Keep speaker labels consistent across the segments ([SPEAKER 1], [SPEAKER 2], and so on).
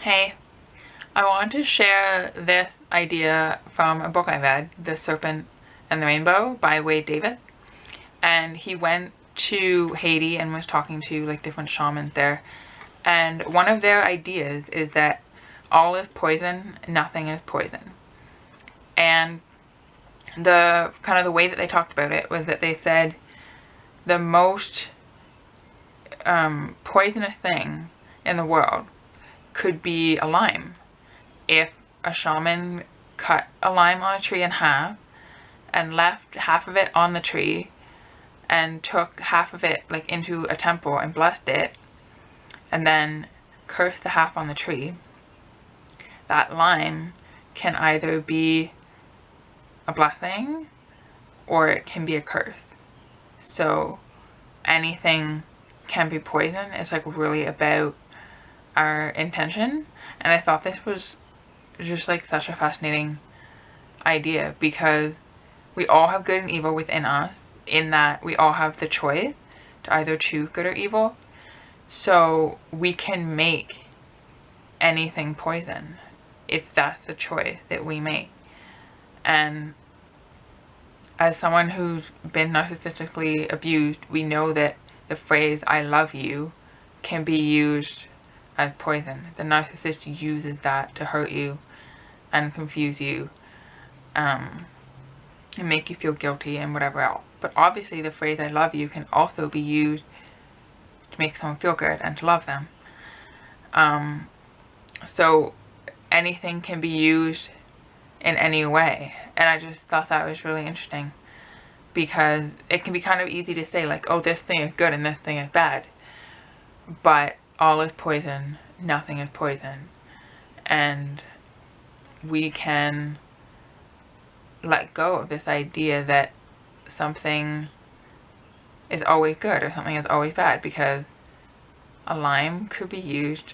[SPEAKER 1] Hey, I want to share this idea from a book I read, The Serpent and the Rainbow by Wade Davis. And he went to Haiti and was talking to like different shamans there. And one of their ideas is that all is poison, nothing is poison. And the kind of the way that they talked about it was that they said the most poisonous thing in the world could be a lime. If a shaman cut a lime on a tree in half and left half of it on the tree and took half of it like into a temple and blessed it and then cursed the half on the tree, that lime can either be a blessing or it can be a curse. So anything can be poison. It's like really about our intention. And I thought this was just like such a fascinating idea, because we all have good and evil within us, in that we all have the choice to either choose good or evil. So we can make anything poison if that's the choice that we make. And as someone who's been narcissistically abused, we know that the phrase "I love you" can be used as poison. The narcissist uses that to hurt you and confuse you and make you feel guilty and whatever else. But obviously the phrase "I love you" can also be used to make someone feel good and to love them. So anything can be used in any way. And I just thought that was really interesting, because it can be kind of easy to say like, oh, this thing is good and this thing is bad. But all is poison, nothing is poison. And we can let go of this idea that something is always good or something is always bad, because a lime could be used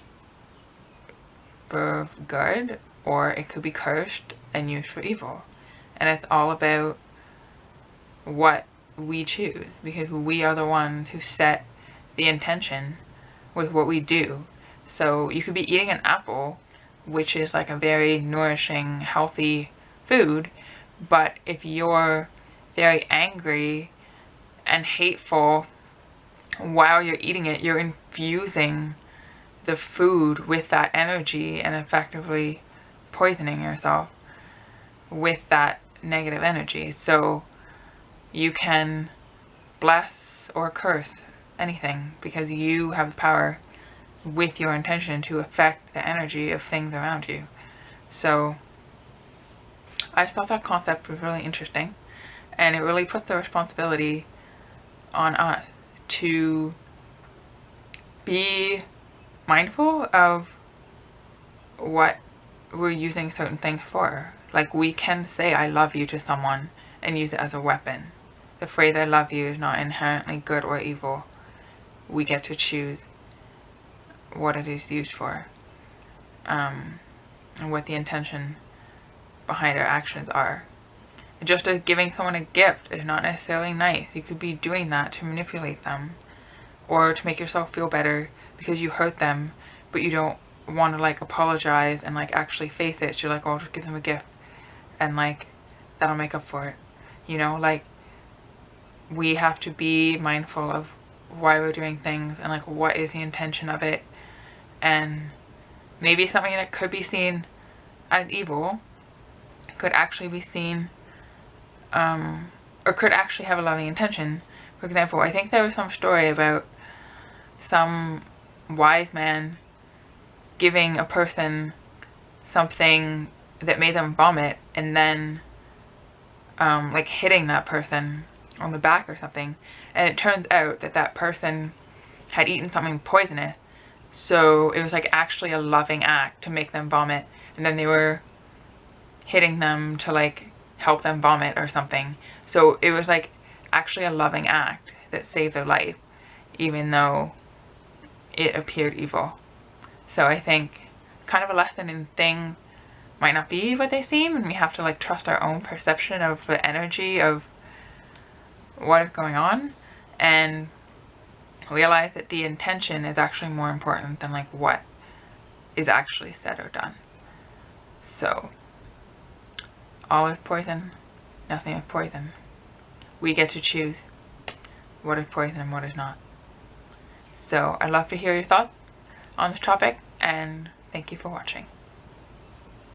[SPEAKER 1] for good or it could be cursed and used for evil. And it's all about what we choose, because we are the ones who set the intention with what we do. So you could be eating an apple, which is like a very nourishing, healthy food, but if you're very angry and hateful while you're eating it, you're infusing the food with that energy and effectively poisoning yourself with that negative energy. So you can bless or curse anything, because you have the power with your intention to affect the energy of things around you. So I just thought that concept was really interesting, and it really puts the responsibility on us to be mindful of what we're using certain things for. Like, we can say "I love you" to someone and use it as a weapon. The phrase "I love you" is not inherently good or evil. We get to choose what it is used for, and what the intention behind our actions are. Just as giving someone a gift is not necessarily nice. You could be doing that to manipulate them or to make yourself feel better because you hurt them, but you don't want to like apologize and like actually face it. So you're like, oh, I'll just give them a gift and like that'll make up for it. You know, like, we have to be mindful of why we're doing things and like what is the intention of it. And maybe something that could be seen as evil could actually be seen or could actually have a loving intention. For example, I think there was some story about some wise man giving a person something that made them vomit and then like hitting that person on the back or something, and it turns out that that person had eaten something poisonous. So it was like actually a loving act to make them vomit, and then they were hitting them to like help them vomit or something. So it was like actually a loving act that saved their life, even though it appeared evil. So I think kind of a lesson in things might not be what they seem, and we have to like trust our own perception of the energy of what is going on and realize that the intention is actually more important than like what is actually said or done. So, all is poison, nothing is poison. We get to choose what is poison and what is not. So I'd love to hear your thoughts on this topic, and thank you for watching.